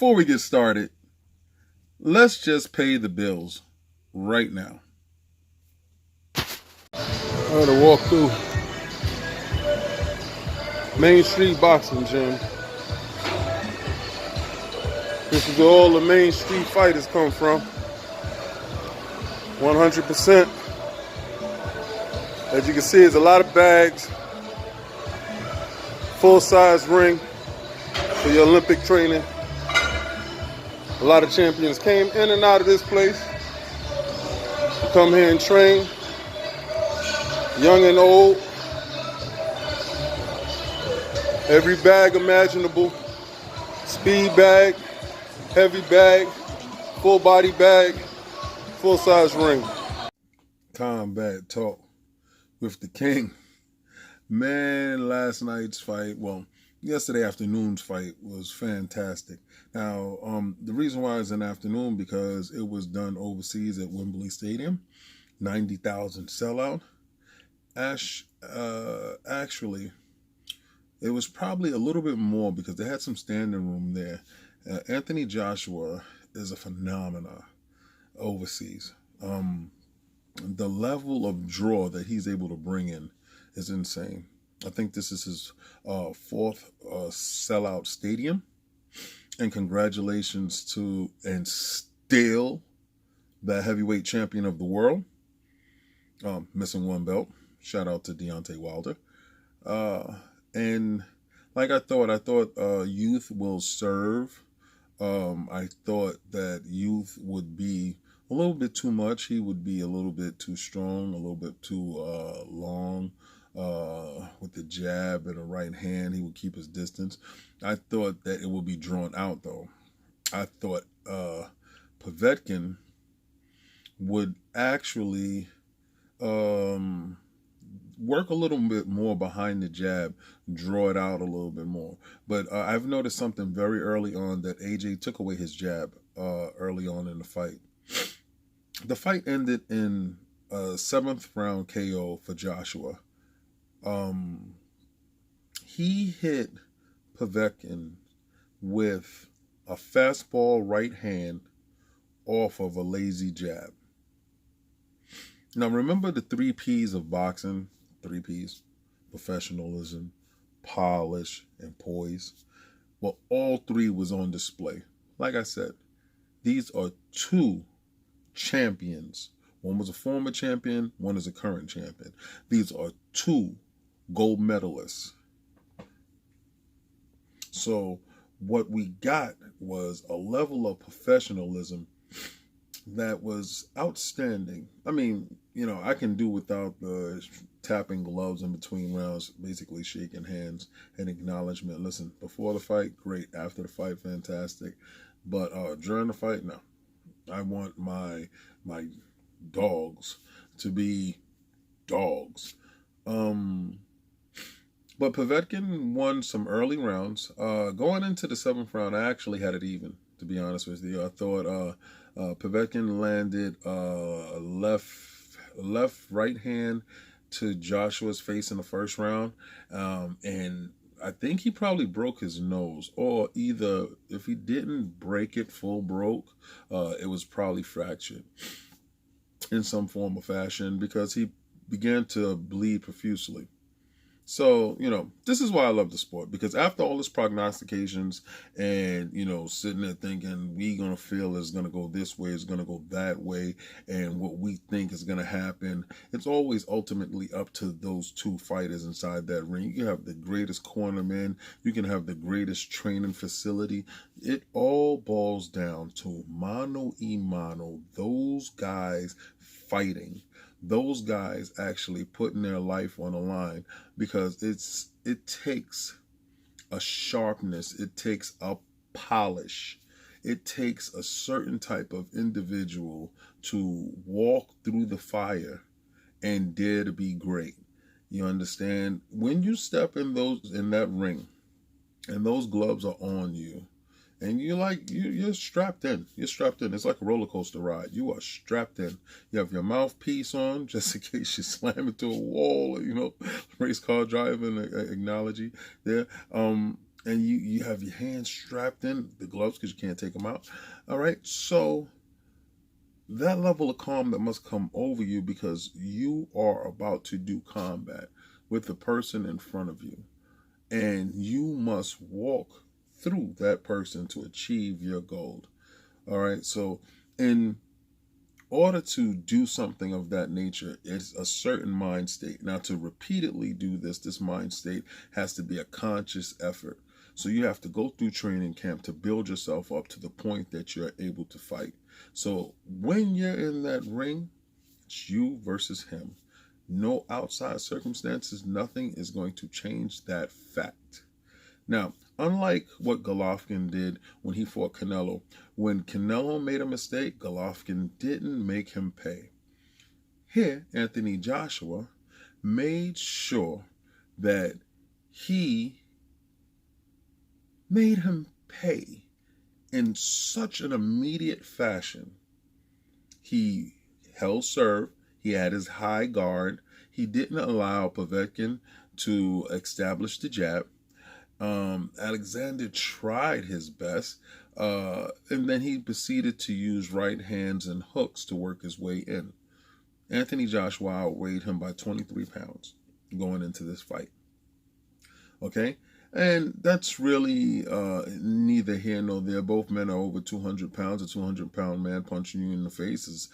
before we get started, let's just pay the bills right now. I'm gonna walk through Main Street Boxing Gym. This is where all the Main Street fighters come from. 100%. As you can see, there's a lot of bags. Full-size ring for your Olympic training. A lot of champions came in and out of this place to come here and train. Young and old. Every bag imaginable. Speed bag, heavy bag, full body bag, full-size ring. Combat talk with the king. Man, last night's fight, yesterday afternoon's fight was fantastic. Now, the reason why it's an afternoon because it was done overseas at Wembley Stadium, 90,000 sellout. Actually, it was probably a little bit more because they had some standing room there. Anthony Joshua is a phenomenon overseas. The level of draw that he's able to bring in is insane. I think this is his fourth sellout stadium. And congratulations to, and still, the heavyweight champion of the world. Missing one belt. Shout out to Deontay Wilder. And like I thought youth will serve. I thought that youth would be a little bit too much. He would be a little bit too strong, a little bit too long with the jab and the right hand. He would keep his distance. I thought that it would be drawn out, though. I thought Povetkin would actually work a little bit more behind the jab, draw it out a little bit more. But I've noticed something very early on that AJ took away his jab early on in the fight. The fight ended in a 7th round KO for Joshua. He hit Povetkin with a fastball right hand off of a lazy jab. Now remember the 3 P's of boxing. 3 P's: professionalism, polish, and poise. Well, all 3 was on display. Like I said, these are 2 champions. One was a former champion, one is a current champion. These are 2 gold medalists. So what we got was a level of professionalism that was outstanding. I mean, I can do without the tapping gloves in between rounds, basically shaking hands and acknowledgement. Listen, before the fight, great. After the fight, fantastic. But during the fight, no. I want my dogs to be dogs. But Povetkin won some early rounds. Going into the 7th round, I actually had it even, to be honest with you. I thought Povetkin landed right hand to Joshua's face in the 1st round. And I think he probably broke his nose, or either if he didn't break it full broke, it was probably fractured in some form or fashion because he began to bleed profusely. So, this is why I love the sport, because after all this prognostications and, sitting there thinking we going to feel it's going to go this way, it's going to go that way, and what we think is going to happen, it's always ultimately up to those 2 fighters inside that ring. You can have the greatest cornerman, you can have the greatest training facility. It all boils down to mano a mano, those guys fighting. Those guys actually putting their life on the line, because it takes a sharpness, it takes a polish, it takes a certain type of individual to walk through the fire and dare to be great. You understand? When you step in that ring and those gloves are on you, and you're strapped in. You're strapped in. It's like a roller coaster ride. You are strapped in. You have your mouthpiece on just in case you slam into a wall, race car driving analogy there. and you have your hands strapped in the gloves because you can't take them out. All right, so that level of calm that must come over you because you are about to do combat with the person in front of you, and you must walk through that person to achieve your goal. All right, so in order to do something of that nature, it's a certain mind state. Now, to repeatedly do this mind state has to be a conscious effort. So you have to go through training camp to build yourself up to the point that you're able to fight. So when you're in that ring, it's you versus him. No outside circumstances, nothing is going to change that fact. Now, unlike what Golovkin did when he fought Canelo, when Canelo made a mistake, Golovkin didn't make him pay. Here, Anthony Joshua made sure that he made him pay in such an immediate fashion. He held serve, he had his high guard, he didn't allow Povetkin to establish the jab. Alexander tried his best, and then he proceeded to use right hands and hooks to work his way in. Anthony Joshua outweighed him by 23 pounds going into this fight. Okay? And that's really neither here nor there. Both men are over 200 pounds. A 200-pound man punching you in the face is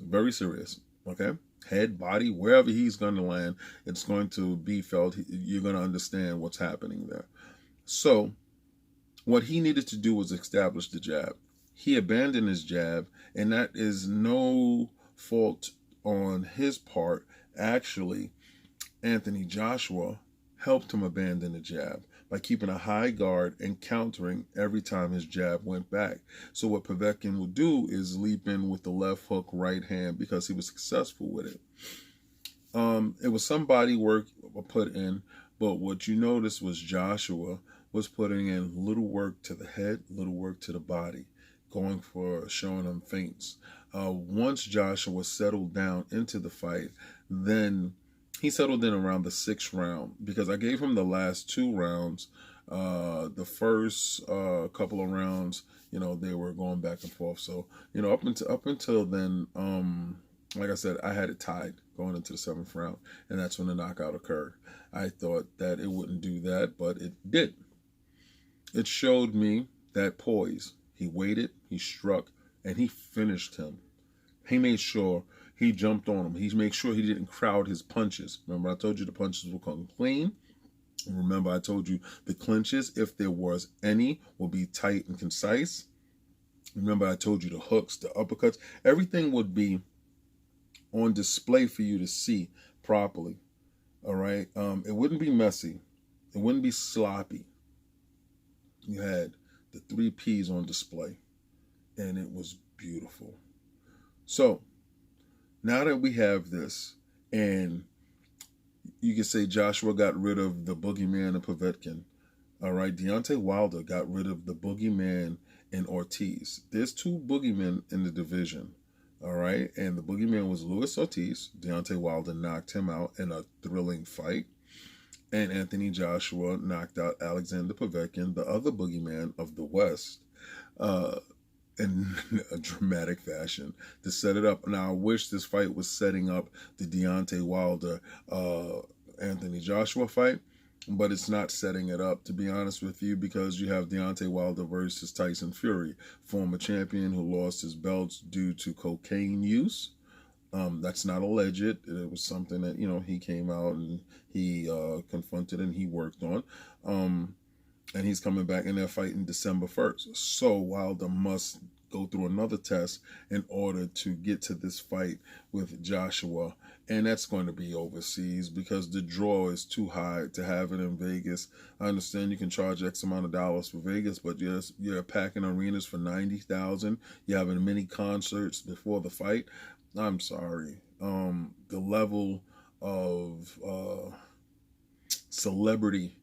very serious. Okay? Head, body, wherever he's going to land, it's going to be felt. You're going to understand what's happening there. So what he needed to do was establish the jab. He abandoned his jab, and that is no fault on his part. Actually, Anthony Joshua helped him abandon the jab by keeping a high guard and countering every time his jab went back. So what Povetkin would do is leap in with the left hook right hand because he was successful with it. It was some body work put in, but what you noticed was Joshua was putting in little work to the head, little work to the body, going for showing him feints. Once Joshua settled down into the fight, then he settled in around the 6th round because I gave him the last 2 rounds. The first couple of rounds, they were going back and forth. So, up until then, like I said, I had it tied going into the 7th round, and that's when the knockout occurred. I thought that it wouldn't do that, but it did. It showed me that poise. He waited, he struck, and he finished him. He made sure he jumped on him. He made sure he didn't crowd his punches. Remember, I told you the punches will come clean. Remember, I told you the clinches, if there was any, will be tight and concise. Remember, I told you the hooks, the uppercuts, everything would be on display for you to see properly. All right? It wouldn't be messy. It wouldn't be sloppy. You had the 3 P's on display, and it was beautiful. So, now that we have this, and you can say Joshua got rid of the boogeyman of Povetkin, all right, Deontay Wilder got rid of the boogeyman in Ortiz. There's 2 boogeymen in the division, all right, and the boogeyman was Luis Ortiz. Deontay Wilder knocked him out in a thrilling fight, and Anthony Joshua knocked out Alexander Povetkin, the other boogeyman of the West, in a dramatic fashion to set it up. Now, I wish this fight was setting up the Deontay Wilder Anthony Joshua fight, but it's not setting it up, to be honest with you, because you have Deontay Wilder versus Tyson Fury, former champion who lost his belts due to cocaine use. That's not alleged. It was something that, he came out and he confronted and he worked on. And he's coming back in that fight in December 1st. So Wilder must go through another test in order to get to this fight with Joshua. And that's going to be overseas because the draw is too high to have it in Vegas. I understand you can charge X amount of dollars for Vegas, but you're packing arenas for $90,000. You're having mini concerts before the fight. I'm sorry. The level of celebrity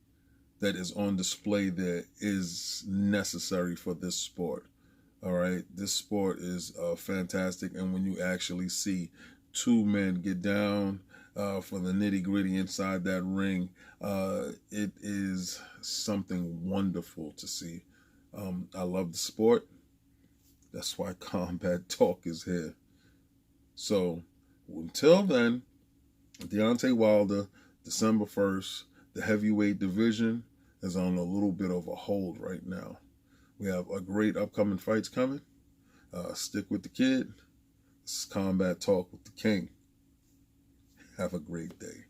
that is on display there is necessary for this sport. All right, this sport is fantastic, and when you actually see 2 men get down, for the nitty gritty inside that ring. It is something wonderful to see. I love the sport. That's why Combat Talk is here. So until then, Deontay Wilder, December 1st, the heavyweight division is on a little bit of a hold right now. We have a great upcoming fights coming. Stick with the kid. This is Combat Talk with the King. Have a great day.